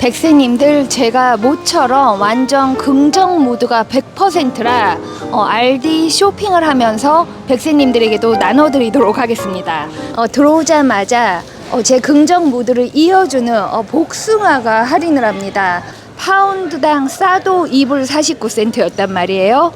백세님들, 제가 모처럼 완전 긍정 모드가 100%라 알디 쇼핑을 하면서 백세님들에게도 나눠드리도록 하겠습니다. 들어오자마자 제 긍정 모드를 이어주는 복숭아가 할인을 합니다. 파운드당 싸도 2불 49센트였단 말이에요.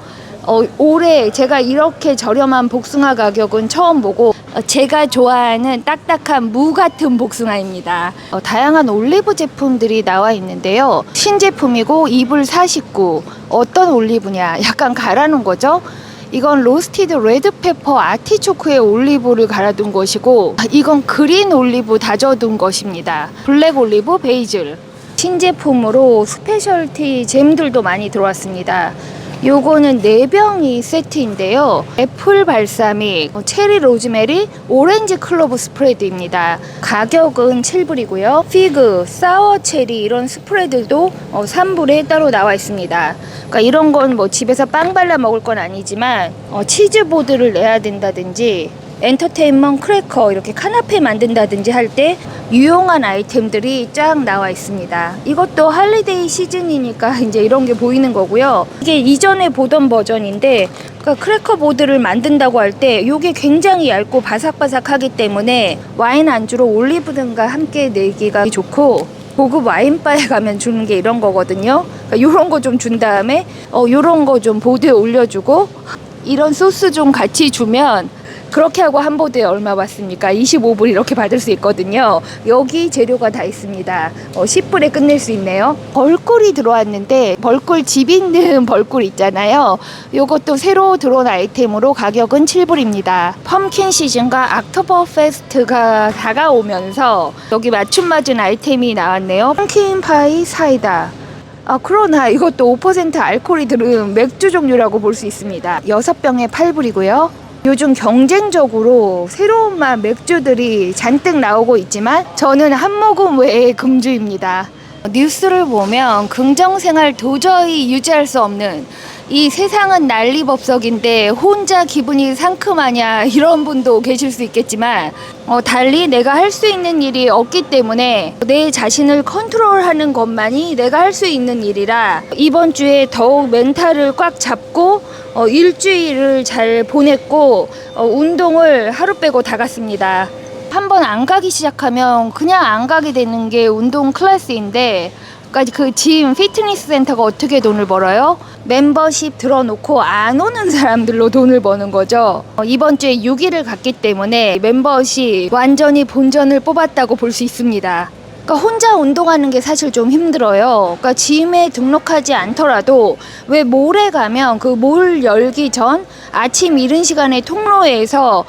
올해 제가 이렇게 저렴한 복숭아 가격은 처음 보고 제가 좋아하는 딱딱한 무 같은 복숭아입니다. 다양한 올리브 제품들이 나와 있는데요. 신제품이고 2불 49. 어떤 올리브냐? 약간 갈아놓은 거죠. 이건 로스티드 레드페퍼 아티초크에 올리브를 갈아둔 것이고, 이건 그린 올리브 다져둔 것입니다. 블랙 올리브, 베이즐. 신제품으로 스페셜티 잼들도 많이 들어왔습니다. 요거는 4병이 세트인데요. 애플 발사믹, 체리 로즈메리, 오렌지 클로브 스프레드입니다. 가격은 7불이고요. 피그, 사워 체리 이런 스프레드도 3불에 따로 나와 있습니다. 그러니까 이런 건 뭐 집에서 빵 발라 먹을 건 아니지만 치즈보드를 내야 된다든지 엔터테인먼트 크래커 이렇게 카나페 만든다든지 할 때 유용한 아이템들이 쫙 나와 있습니다. 이것도 할리데이 시즌이니까 이제 이런 게 보이는 거고요. 이게 이전에 보던 버전인데, 그러니까 크래커 보드를 만든다고 할 때 이게 굉장히 얇고 바삭바삭하기 때문에 와인 안주로 올리브 등과 함께 내기가 좋고, 고급 와인바에 가면 주는 게 이런 거거든요. 그러니까 이런 거 좀 준 다음에 이런 거 좀 보드에 올려주고 이런 소스 좀 같이 주면, 그렇게 하고 한 보드에 얼마 받습니까? 25불 이렇게 받을 수 있거든요. 여기 재료가 다 있습니다. 10불에 끝낼 수 있네요. 벌꿀이 들어왔는데, 벌꿀 집 있는 벌꿀 있잖아요. 요것도 새로 들어온 아이템으로 가격은 7불입니다. 펌킨 시즌과 악토버 페스트가 다가오면서 여기 맞춤 맞은 아이템이 나왔네요. 펌킨 파이 사이다. 그러나 이것도 5% 알코올이 들은 맥주 종류라고 볼 수 있습니다. 6병에 8불이고요. 요즘 경쟁적으로 새로운 맛 맥주들이 잔뜩 나오고 있지만 저는 한 모금 외에 금주입니다. 뉴스를 보면 긍정생활 도저히 유지할 수 없는, 이 세상은 난리법석인데 혼자 기분이 상큼하냐 이런 분도 계실 수 있겠지만, 달리 내가 할 수 있는 일이 없기 때문에 내 자신을 컨트롤하는 것만이 내가 할 수 있는 일이라, 이번 주에 더욱 멘탈을 꽉 잡고 일주일을 잘 보냈고 운동을 하루 빼고 다 갔습니다. 한번 안 가기 시작하면 그냥 안 가게 되는 게 운동 클래스인데, 그 짐 피트니스 센터가 어떻게 돈을 벌어요? 멤버십 들어놓고 안 오는 사람들로 돈을 버는 거죠. 이번 주에 6일을 갔기 때문에 멤버십 완전히 본전을 뽑았다고 볼 수 있습니다. 그러니까 혼자 운동하는 게 사실 좀 힘들어요. 그러니까 짐에 등록하지 않더라도 왜 몰에 가면 그 몰 열기 전 아침 이른 시간에 통로에서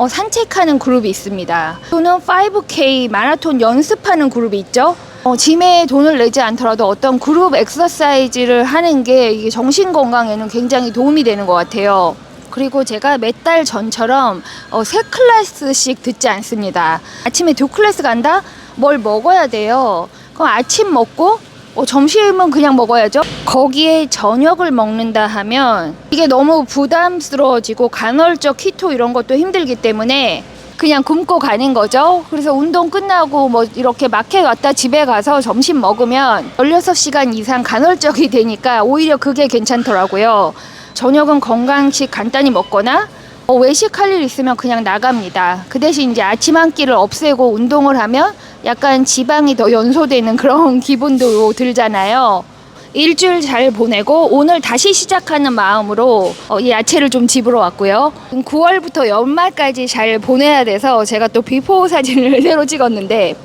산책하는 그룹이 있습니다. 또는 5K 마라톤 연습하는 그룹이 있죠. 짐에 돈을 내지 않더라도 어떤 그룹 엑서사이즈를 하는 게 이게 정신 건강에는 굉장히 도움이 되는 것 같아요. 그리고 제가 몇 달 전처럼 3클래스씩 듣지 않습니다. 아침에 2클래스 간다? 뭘 먹어야 돼요. 그럼 아침 먹고 점심은 그냥 먹어야죠. 거기에 저녁을 먹는다 하면 이게 너무 부담스러워지고 간헐적 키토 이런 것도 힘들기 때문에 그냥 굶고 가는 거죠. 그래서 운동 끝나고 뭐 이렇게 마켓 왔다 집에 가서 점심 먹으면 16시간 이상 간헐적이 되니까 오히려 그게 괜찮더라고요. 저녁은 건강식 간단히 먹거나 외식할 일 있으면 그냥 나갑니다. 그 대신 이제 아침 한 끼를 없애고 운동을 하면 약간 지방이 더 연소되는 그런 기분도 들잖아요. 일주일 잘 보내고 오늘 다시 시작하는 마음으로 이 야채를 좀 집으러 왔고요. 9월부터 연말까지 잘 보내야 돼서 제가 또 비포 사진을 새로 찍었는데,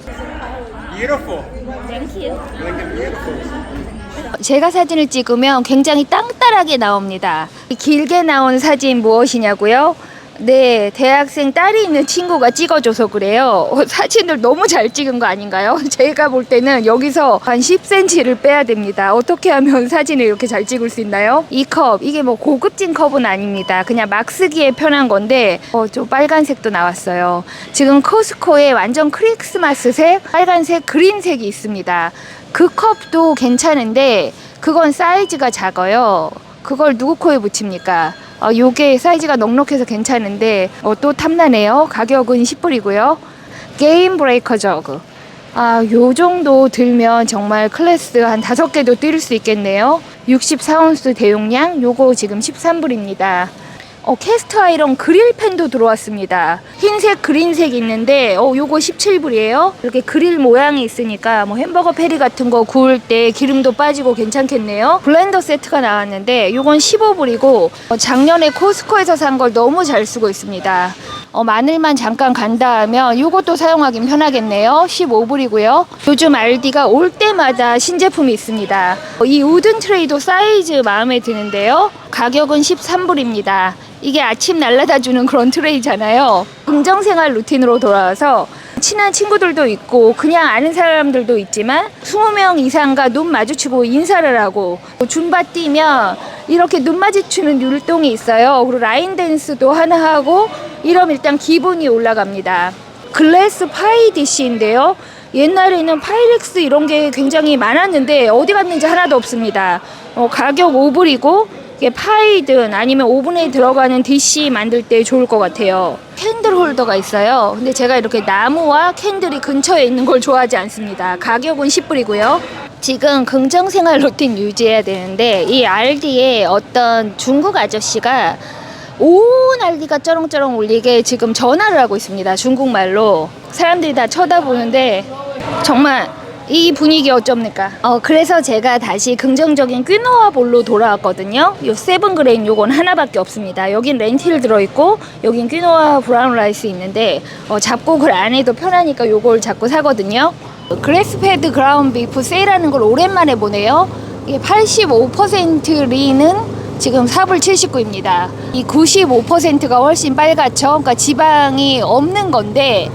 Beautiful. Thank you. Like it beautiful. 제가 사진을 찍으면 굉장히 땅따라하게 나옵니다. 길게 나온 사진 무엇이냐고요? 네, 대학생 딸이 있는 친구가 찍어줘서 그래요. 사진을 너무 잘 찍은 거 아닌가요? 제가 볼 때는 여기서 한 10cm를 빼야 됩니다. 어떻게 하면 사진을 이렇게 잘 찍을 수 있나요? 이 컵, 이게 뭐 고급진 컵은 아닙니다. 그냥 막 쓰기에 편한 건데 좀 빨간색도 나왔어요. 지금 코스코에 완전 크리스마스색, 빨간색, 그린색이 있습니다. 그 컵도 괜찮은데 그건 사이즈가 작아요. 그걸 누구 코에 붙입니까? 요게 사이즈가 넉넉해서 괜찮은데 또 탐나네요. 가격은 10불이고요. 게임 브레이커 저그. 요 정도 들면 정말 클래스 한 5개도 뛸 수 있겠네요. 64온스 대용량, 요거 지금 13불입니다. 캐스트 아이런 그릴팬도 들어왔습니다. 흰색, 그린색 있는데, 요거 17불이에요. 이렇게 그릴 모양이 있으니까 뭐 햄버거 패리 같은 거 구울 때 기름도 빠지고 괜찮겠네요. 블렌더 세트가 나왔는데, 요건 15불이고, 작년에 코스코에서 산 걸 너무 잘 쓰고 있습니다. 마늘만 잠깐 간다 하면 요것도 사용하긴 편하겠네요. 15불이고요. 요즘 알디가 올 때마다 신제품이 있습니다. 이 우든 트레이도 사이즈 마음에 드는데요. 가격은 13불입니다. 이게 아침 날라다 주는 그런 트레이잖아요. 긍정생활 루틴으로 돌아와서 친한 친구들도 있고 그냥 아는 사람들도 있지만 20명 이상과 눈 마주치고 인사를 하고 줌바 뛰면 이렇게 눈 마주치는 율동이 있어요. 그리고 라인 댄스도 하나 하고 이러면 일단 기분이 올라갑니다. 글래스 파이 디시인데요. 옛날에는 파이렉스 이런 게 굉장히 많았는데 어디 갔는지 하나도 없습니다. 가격 5불이고 이게 파이든 아니면 오븐에 들어가는 디시 만들 때 좋을 것 같아요. 캔들 홀더가 있어요. 근데 제가 이렇게 나무와 캔들이 근처에 있는 걸 좋아하지 않습니다. 가격은 10불이고요. 지금 긍정생활 루틴 유지해야 되는데 이 알디에 어떤 중국 아저씨가 온 알디가 쩌렁쩌렁 울리게 지금 전화를 하고 있습니다. 중국말로. 사람들이 다 쳐다보는데 정말 이 분위기 어쩝니까? 그래서 제가 다시 긍정적인 퀴노아 볼로 돌아왔거든요. 요 세븐그레인 요건 하나밖에 없습니다. 여긴 렌틸 들어있고 여긴 퀴노아 브라운 라이스 있는데 잡곡을 안 해도 편하니까 요걸 자꾸 사거든요. 그래스페드 그라운 비프 세일하는 걸 오랜만에 보네요. 이게 85% 리는 지금 4불 79입니다. 이 95%가 훨씬 빨갛죠. 그러니까 지방이 없는 건데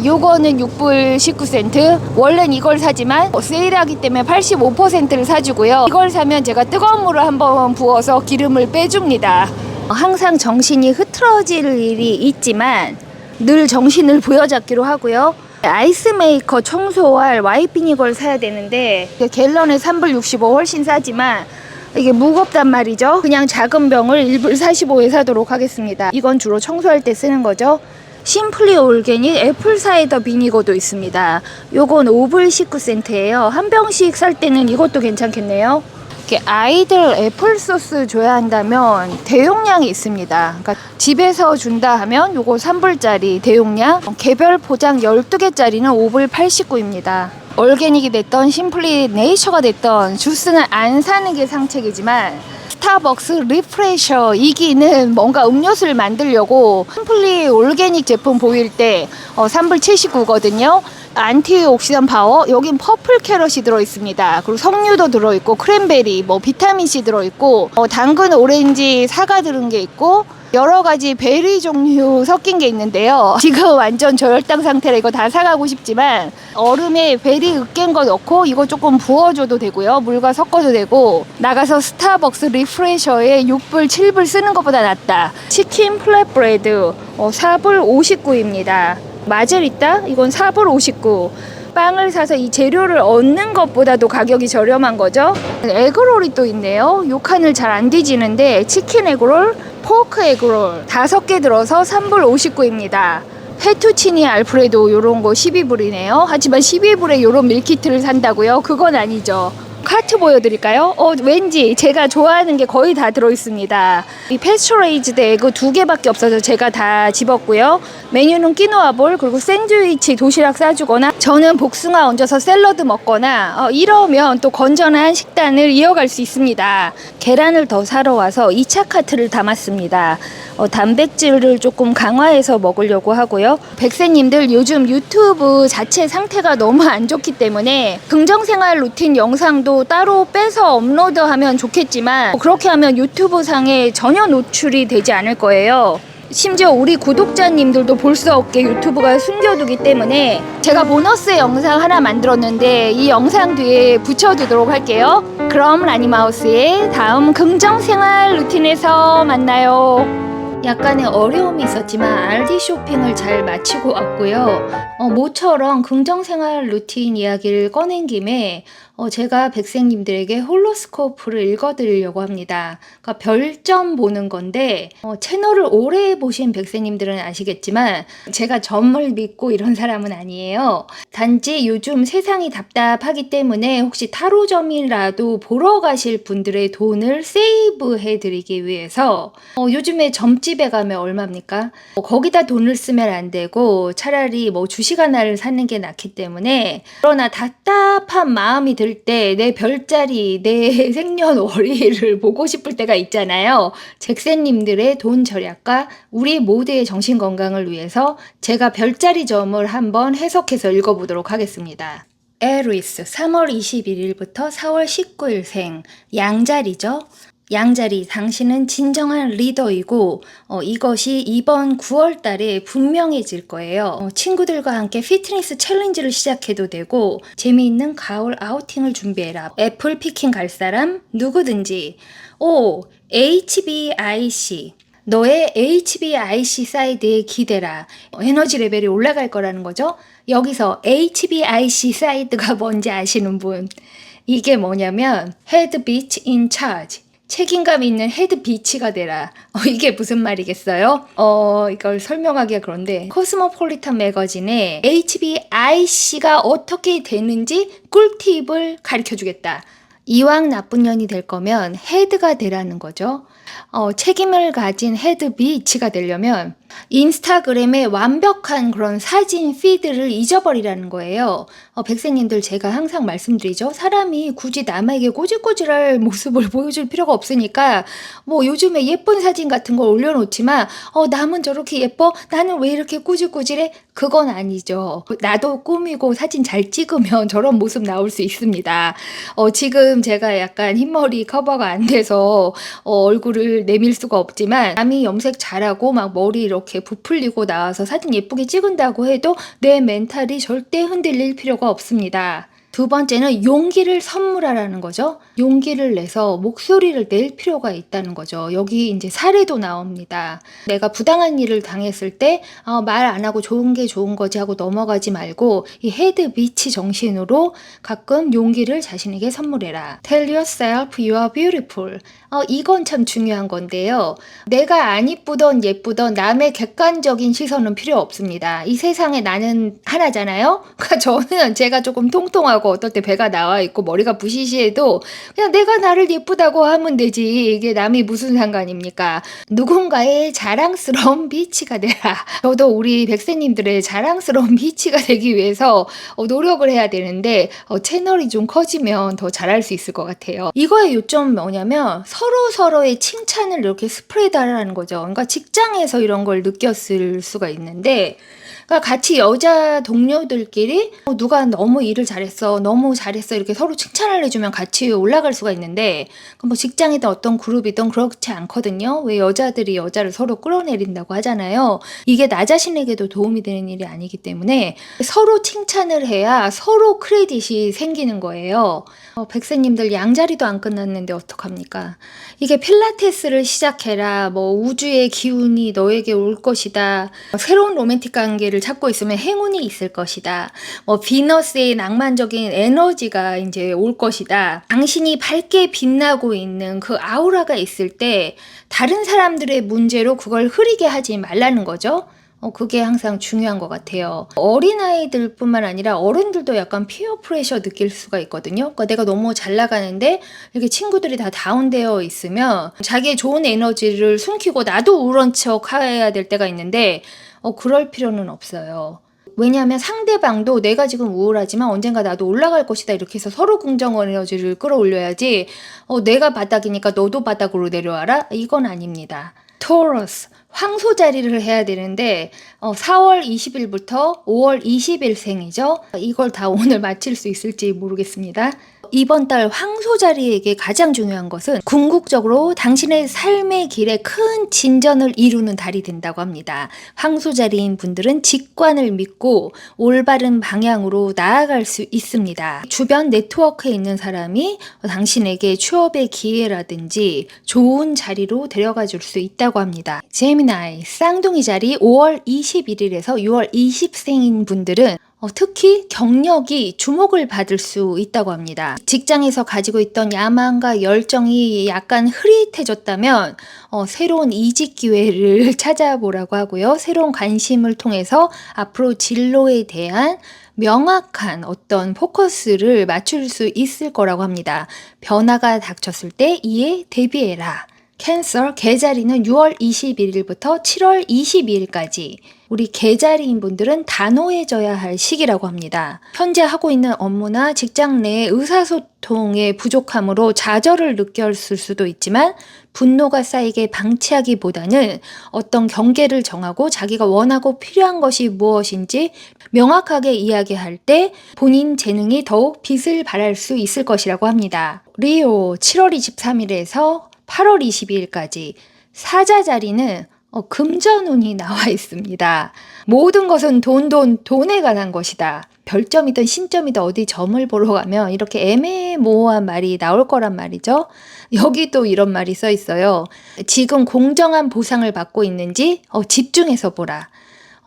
요거는 6불 19센트. 원래는 이걸 사지만 세일하기 때문에 85%를 사주고요. 이걸 사면 제가 뜨거운 물을 한번 부어서 기름을 빼줍니다. 항상 정신이 흐트러질 일이 있지만 늘 정신을 부여잡기로 하고요. 아이스메이커 청소할 와이핑 이걸 사야 되는데 갤런에 3불 65 훨씬 싸지만 이게 무겁단 말이죠. 그냥 작은 병을 1불 45에 사도록 하겠습니다. 이건 주로 청소할 때 쓰는 거죠. 심플리 올게닉 애플 사이더 비니거도 있습니다. 요건 5불 19센트예요. 한 병씩 살 때는 이것도 괜찮겠네요. 이렇게 아이들 애플 소스 줘야 한다면 대용량이 있습니다. 그러니까 집에서 준다 하면 요거 3불짜리 대용량, 개별 포장 12개짜리는 5불 89입니다. 올게닉이 됐던 심플리 네이처가 됐던 주스는 안 사는 게 상책이지만 스타벅스 리프레셔 2기는 뭔가 음료수를 만들려고 심플리 올게닉 제품 보일 때 3불 79거든요. 안티옥시던 파워, 여긴 퍼플 캐럿이 들어있습니다. 그리고 석류도 들어있고 크랜베리, 비타민C 들어있고 당근, 오렌지, 사과 들은 게 있고 여러 가지 베리 종류 섞인 게 있는데요. 지금 완전 저혈당 상태라 이거 다 사가고 싶지만 얼음에 베리 으깬 거 넣고 이거 조금 부어줘도 되고요. 물과 섞어도 되고 나가서 스타벅스 리프레셔에 6불, 7불 쓰는 것보다 낫다. 치킨 플랫브레드 4불 59입니다. 마제리따 이건 4불 59. 빵을 사서 이 재료를 얻는 것보다도 가격이 저렴한 거죠. 에그롤이 또 있네요. 요 칸을 잘 안 뒤지는데 치킨 에그롤, 포크 에그롤 5개 들어서 3불 59입니다. 페투치니 알프레도 요런 거 12불이네요. 하지만 12불에 요런 밀키트를 산다고요? 그건 아니죠. 카트 보여드릴까요? 왠지 제가 좋아하는 게 거의 다 들어있습니다. 이 패스처레이즈드 에그 2개밖에 없어서 제가 다 집었고요. 메뉴는 끼노아볼 그리고 샌드위치 도시락 싸주거나 저는 복숭아 얹어서 샐러드 먹거나 이러면 또 건전한 식단을 이어갈 수 있습니다. 계란을 더 사러 와서 2차 카트를 담았습니다. 단백질을 조금 강화해서 먹으려고 하고요. 백세님들 요즘 유튜브 자체 상태가 너무 안 좋기 때문에 긍정생활 루틴 영상도 따로 빼서 업로드하면 좋겠지만 그렇게 하면 유튜브 상에 전혀 노출이 되지 않을 거예요. 심지어 우리 구독자님들도 볼 수 없게 유튜브가 숨겨두기 때문에 제가 보너스 영상 하나 만들었는데 이 영상 뒤에 붙여두도록 할게요. 그럼 라니마우스의 다음 긍정생활 루틴에서 만나요. 약간의 어려움이 있었지만 RD 쇼핑을 잘 마치고 왔고요. 모처럼 긍정생활 루틴 이야기를 꺼낸 김에 제가 백생님들에게 홀로스코프를 읽어드리려고 합니다. 그러니까 별점 보는 건데 채널을 오래 보신 백생님들은 아시겠지만 제가 점을 믿고 이런 사람은 아니에요. 단지 요즘 세상이 답답하기 때문에 혹시 타로점이라도 보러 가실 분들의 돈을 세이브해 드리기 위해서 요즘에 점집에 가면 얼마입니까? 거기다 돈을 쓰면 안 되고 차라리 뭐 주식 하나를 사는 게 낫기 때문에, 그러나 답답한 마음이 들 때 내 별자리, 내 생년월일을 보고 싶을 때가 있잖아요. 잭센님들의 돈 절약과 우리 모두의 정신 건강을 위해서 제가 별자리 점을 한번 해석해서 읽어보도록 하겠습니다. 에리스 3월 21일부터 4월 19일생 양자리죠. 양자리, 당신은 진정한 리더이고 이것이 이번 9월 달에 분명해질 거예요. 친구들과 함께 피트니스 챌린지를 시작해도 되고 재미있는 가을 아우팅을 준비해라. 애플 피킹 갈 사람 누구든지. 오, HBIC. 너의 HBIC 사이드에 기대라. 에너지 레벨이 올라갈 거라는 거죠. 여기서 HBIC 사이드가 뭔지 아시는 분? 이게 뭐냐면 Head Bitch in Charge. 책임감 있는 헤드 비치가 되라. 이게 무슨 말이겠어요? 이걸 설명하기가 그런데 코스모폴리탄 매거진에 HBIC가 어떻게 되는지 꿀팁을 가르쳐 주겠다. 이왕 나쁜 년이 될 거면 헤드가 되라는 거죠. 책임을 가진 헤드 비치가 되려면 인스타그램의 완벽한 그런 사진 피드를 잊어버리라는 거예요. 백세님들 제가 항상 말씀드리죠. 사람이 굳이 남에게 꼬질꼬질할 모습을 보여줄 필요가 없으니까 뭐 요즘에 예쁜 사진 같은 걸 올려놓지만 남은 저렇게 예뻐? 나는 왜 이렇게 꾸질꾸질해? 그건 아니죠. 나도 꾸미고 사진 잘 찍으면 저런 모습 나올 수 있습니다. 지금 제가 약간 흰머리 커버가 안 돼서 얼굴을 내밀 수가 없지만 남이 염색 잘하고 막 머리 이렇게 부풀리고 나와서 사진 예쁘게 찍은다고 해도 내 멘탈이 절대 흔들릴 필요가 없습니다. 두 번째는 용기를 선물하라는 거죠. 용기를 내서 목소리를 낼 필요가 있다는 거죠. 여기 이제 사례도 나옵니다. 내가 부당한 일을 당했을 때 말 안 하고 좋은 게 좋은 거지 하고 넘어가지 말고 이 헤드 비치 정신으로 가끔 용기를 자신에게 선물해라. Tell yourself you are beautiful. 이건 참 중요한 건데요. 내가 안 이쁘던 예쁘던 남의 객관적인 시선은 필요 없습니다. 이 세상에 나는 하나잖아요. 그러니까 저는 제가 조금 통통하고 어떨 때 배가 나와 있고 머리가 부시시해도 그냥 내가 나를 예쁘다고 하면 되지. 이게 남이 무슨 상관입니까? 누군가의 자랑스러운 비치가 되라. 저도 우리 백세님들의 자랑스러운 비치가 되기 위해서 노력을 해야 되는데 채널이 좀 커지면 더 잘할 수 있을 것 같아요. 이거의 요점은 뭐냐면 서로의 칭찬을 이렇게 스프레드하라는 거죠. 그러니까 직장에서 이런 걸 느꼈을 수가 있는데, 그러니까 같이 여자 동료들끼리 누가 너무 일을 잘했어, 너무 잘했어 이렇게 서로 칭찬을 해주면 같이 올라갈 수가 있는데, 뭐 직장이든 어떤 그룹이든 그렇지 않거든요. 왜 여자들이 여자를 서로 끌어내린다고 하잖아요. 이게 나 자신에게도 도움이 되는 일이 아니기 때문에 서로 칭찬을 해야 서로 크레딧이 생기는 거예요. 백세님들 양자리도 안 끝났는데 어떡합니까? 이게 필라테스를 시작해라. 뭐 우주의 기운이 너에게 올 것이다. 새로운 로맨틱 관계를 찾고 있으면 행운이 있을 것이다. 뭐 비너스의 낭만적인 에너지가 이제 올 것이다. 당신이 밝게 빛나고 있는 그 아우라가 있을 때 다른 사람들의 문제로 그걸 흐리게 하지 말라는 거죠. 그게 항상 중요한 것 같아요. 어린아이들 뿐만 아니라 어른들도 약간 피어 프레셔 느낄 수가 있거든요. 그러니까 내가 너무 잘 나가는데 이렇게 친구들이 다 다운되어 있으면 자기의 좋은 에너지를 숨기고 나도 우울한 척 해야 될 때가 있는데 그럴 필요는 없어요. 왜냐하면 상대방도 내가 지금 우울하지만 언젠가 나도 올라갈 것이다 이렇게 해서 서로 긍정 에너지를 끌어올려야지 내가 바닥이니까 너도 바닥으로 내려와라? 이건 아닙니다. 토러스, 황소자리를 해야 되는데 4월 20일부터 5월 20일생이죠. 이걸 다 오늘 마칠 수 있을지 모르겠습니다. 이번 달 황소자리에게 가장 중요한 것은 궁극적으로 당신의 삶의 길에 큰 진전을 이루는 달이 된다고 합니다. 황소자리인 분들은 직관을 믿고 올바른 방향으로 나아갈 수 있습니다. 주변 네트워크에 있는 사람이 당신에게 취업의 기회라든지 좋은 자리로 데려가 줄 수 있다고 합니다. 재미 제미나이 쌍둥이 자리 5월 21일에서 6월 20생인 분들은 특히 경력이 주목을 받을 수 있다고 합니다. 직장에서 가지고 있던 야망과 열정이 약간 흐릿해졌다면 새로운 이직 기회를 찾아보라고 하고요. 새로운 관심을 통해서 앞으로 진로에 대한 명확한 어떤 포커스를 맞출 수 있을 거라고 합니다. 변화가 닥쳤을 때 이에 대비해라. 캔서 개자리는 6월 21일부터 7월 22일까지. 우리 개자리인 분들은 단호해져야 할 시기라고 합니다. 현재 하고 있는 업무나 직장 내 의사소통의 부족함으로 좌절을 느꼈을 수도 있지만 분노가 쌓이게 방치하기보다는 어떤 경계를 정하고 자기가 원하고 필요한 것이 무엇인지 명확하게 이야기할 때 본인 재능이 더욱 빛을 발할 수 있을 것이라고 합니다. 리오 7월 23일에서 8월 22일까지 사자 자리는 금전운이 나와 있습니다. 모든 것은 돈에 관한 것이다. 별점이든 신점이든 어디 점을 보러 가면 이렇게 애매모호한 말이 나올 거란 말이죠. 여기도 이런 말이 써 있어요. 지금 공정한 보상을 받고 있는지 집중해서 보라.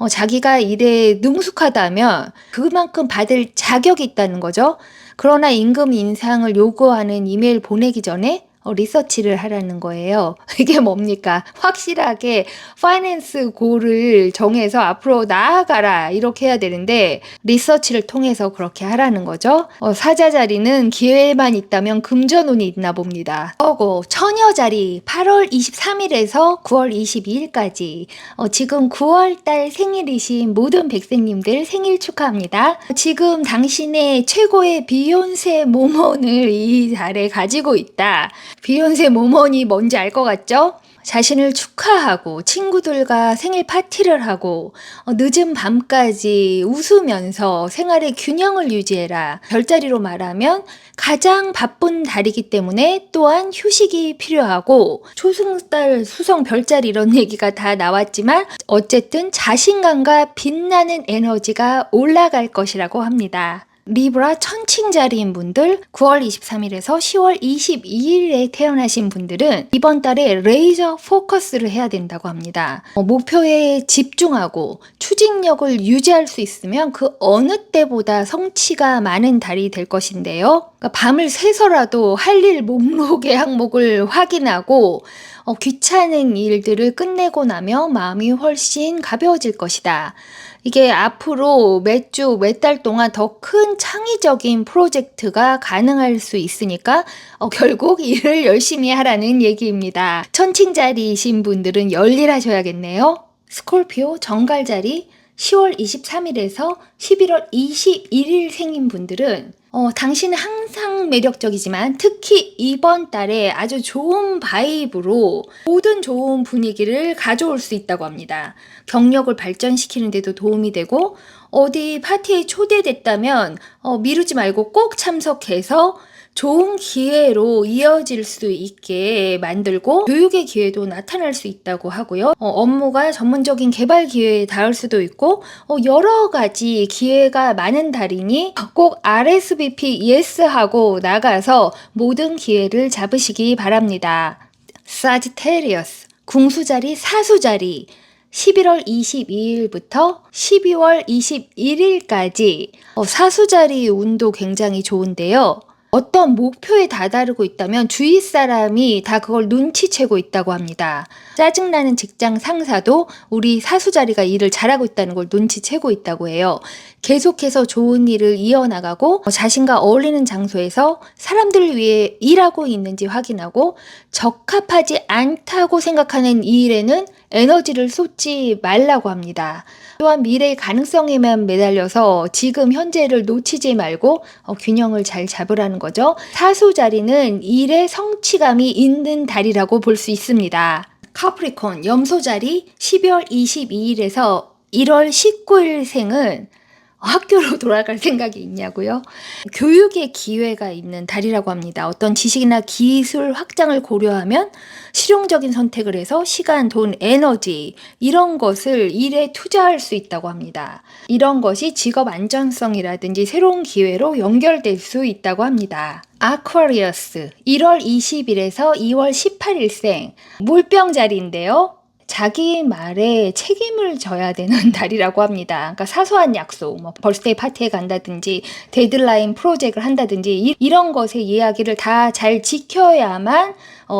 자기가 일에 능숙하다면 그만큼 받을 자격이 있다는 거죠. 그러나 임금 인상을 요구하는 이메일 보내기 전에 리서치를 하라는 거예요. 이게 뭡니까? 확실하게 파이낸스 골을 정해서 앞으로 나아가라 이렇게 해야 되는데 리서치를 통해서 그렇게 하라는 거죠. 사자 자리는 기회만 있다면 금전운이 있나 봅니다. 처녀 자리 8월 23일에서 9월 22일까지 지금 9월달 생일이신 모든 백세님들 생일 축하합니다. 지금 당신의 최고의 비욘세 모먼을 이 달에 가지고 있다. 비욘세 모먼이 뭔지 알 것 같죠? 자신을 축하하고 친구들과 생일 파티를 하고 늦은 밤까지 웃으면서 생활의 균형을 유지해라. 별자리로 말하면 가장 바쁜 달이기 때문에 또한 휴식이 필요하고 초승달 수성 별자리 이런 얘기가 다 나왔지만 어쨌든 자신감과 빛나는 에너지가 올라갈 것이라고 합니다. 리브라 천칭자리인 분들 9월 23일에서 10월 22일에 태어나신 분들은 이번 달에 레이저 포커스를 해야 된다고 합니다. 목표에 집중하고 추진력을 유지할 수 있으면 그 어느 때보다 성취가 많은 달이 될 것인데요. 그러니까 밤을 새서라도 할 일 목록의 항목을 확인하고 귀찮은 일들을 끝내고 나면 마음이 훨씬 가벼워질 것이다. 이게 앞으로 몇 주, 몇 달 동안 더 큰 창의적인 프로젝트가 가능할 수 있으니까 결국 일을 열심히 하라는 얘기입니다. 천칭자리이신 분들은 열일하셔야겠네요. 스콜피오 정갈자리 10월 23일에서 11월 21일 생인 분들은 당신은 항상 매력적이지만 특히 이번 달에 아주 좋은 바이브로 모든 좋은 분위기를 가져올 수 있다고 합니다. 경력을 발전시키는 데도 도움이 되고 어디 파티에 초대됐다면 미루지 말고 꼭 참석해서 좋은 기회로 이어질 수 있게 만들고 교육의 기회도 나타날 수 있다고 하고요. 업무가 전문적인 개발 기회에 닿을 수도 있고 여러 가지 기회가 많은 달이니 꼭 RSVP yes 하고 나가서 모든 기회를 잡으시기 바랍니다. 사지테리어스 궁수자리 사수자리 11월 22일부터 12월 21일까지 사수자리 운도 굉장히 좋은데요. 어떤 목표에 다다르고 있다면 주위 사람이 다 그걸 눈치채고 있다고 합니다. 짜증나는 직장 상사도 우리 사수자리가 일을 잘하고 있다는 걸 눈치채고 있다고 해요. 계속해서 좋은 일을 이어나가고 자신과 어울리는 장소에서 사람들을 위해 일하고 있는지 확인하고 적합하지 않다고 생각하는 이 일에는 에너지를 쏟지 말라고 합니다. 또한 미래의 가능성에만 매달려서 지금 현재를 놓치지 말고 균형을 잘 잡으라는 거죠. 사수 자리는 일의 성취감이 있는 달이라고 볼 수 있습니다. 카프리콘 염소 자리 12월 22일에서 1월 19일 생은 학교로 돌아갈 생각이 있냐고요? 교육의 기회가 있는 달이라고 합니다. 어떤 지식이나 기술 확장을 고려하면 실용적인 선택을 해서 시간, 돈, 에너지 이런 것을 일에 투자할 수 있다고 합니다. 이런 것이 직업 안전성이라든지 새로운 기회로 연결될 수 있다고 합니다. 아쿠아리어스 1월 20일에서 2월 18일생 물병 자리인데요. 자기 말에 책임을 져야 되는 달이라고 합니다. 그러니까 사소한 약속, 뭐 벌스데이 파티에 간다든지 데드라인 프로젝트를 한다든지 이런 것의 이야기를 다 잘 지켜야만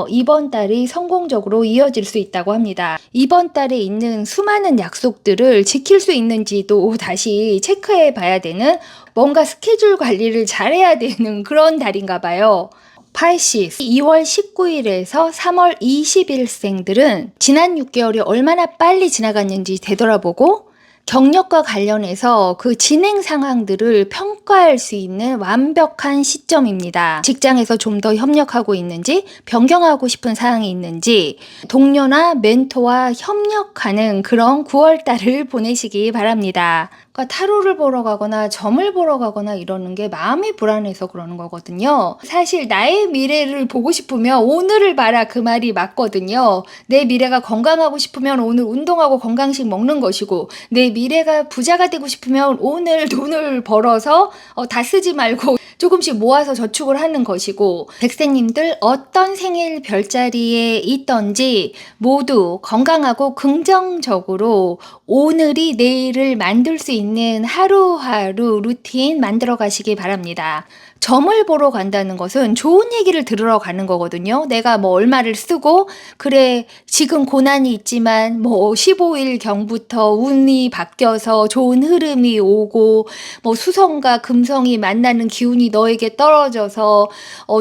이번 달이 성공적으로 이어질 수 있다고 합니다. 이번 달에 있는 수많은 약속들을 지킬 수 있는지도 다시 체크해 봐야 되는, 뭔가 스케줄 관리를 잘해야 되는 그런 달인가 봐요. 파이시스 2월 19일에서 3월 20일생들은 지난 6개월이 얼마나 빨리 지나갔는지 되돌아보고 경력과 관련해서 그 진행 상황들을 평가할 수 있는 완벽한 시점입니다. 직장에서 좀 더 협력하고 있는지, 변경하고 싶은 사항이 있는지, 동료나 멘토와 협력하는 그런 9월달을 보내시기 바랍니다. 그러니까 타로를 보러 가거나 점을 보러 가거나 이러는 게 마음이 불안해서 그러는 거거든요. 사실 나의 미래를 보고 싶으면 오늘을 봐라, 그 말이 맞거든요. 내 미래가 건강하고 싶으면 오늘 운동하고 건강식 먹는 것이고, 내 미래가 부자가 되고 싶으면 오늘 돈을 벌어서 다 쓰지 말고 조금씩 모아서 저축을 하는 것이고, 백세님들 어떤 생일 별자리에 있던지 모두 건강하고 긍정적으로 오늘이 내일을 만들 수 있는 하루하루 루틴 만들어 가시기 바랍니다. 점을 보러 간다는 것은 좋은 얘기를 들으러 가는 거거든요. 내가 뭐 얼마를 쓰고, 그래 지금 고난이 있지만 뭐 15일경부터 운이 바뀌어서 좋은 흐름이 오고, 뭐 수성과 금성이 만나는 기운이 너에게 떨어져서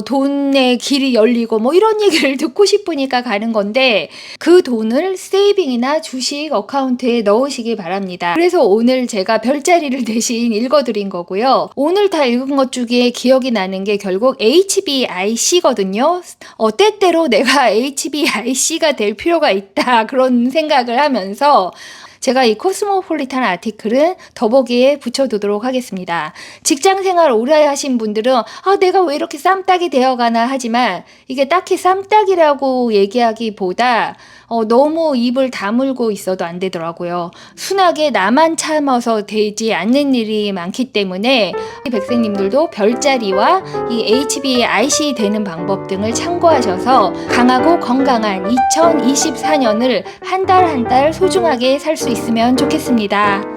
돈의 길이 열리고, 뭐 이런 얘기를 듣고 싶으니까 가는 건데, 그 돈을 세이빙이나 주식 어카운트에 넣으시기 바랍니다. 그래서 오늘 제가 별자리를 대신 읽어드린 거고요. 오늘 다 읽은 것 중에 기억이 나는 게 결국 HBIC거든요. 때때로 내가 HBIC가 될 필요가 있다, 그런 생각을 하면서 제가 이 코스모폴리탄 아티클은 더보기에 붙여두도록 하겠습니다. 직장생활 오래 하신 분들은 내가 왜 이렇게 쌈딱이 되어가나 하지만, 이게 딱히 쌈딱이라고 얘기하기보다 너무 입을 다물고 있어도 안 되더라고요. 순하게 나만 참아서 되지 않는 일이 많기 때문에 백세님들도 별자리와 이 HBIC 되는 방법 등을 참고하셔서 강하고 건강한 2024년을 한 달 한 달 소중하게 살 수 있으면 좋겠습니다.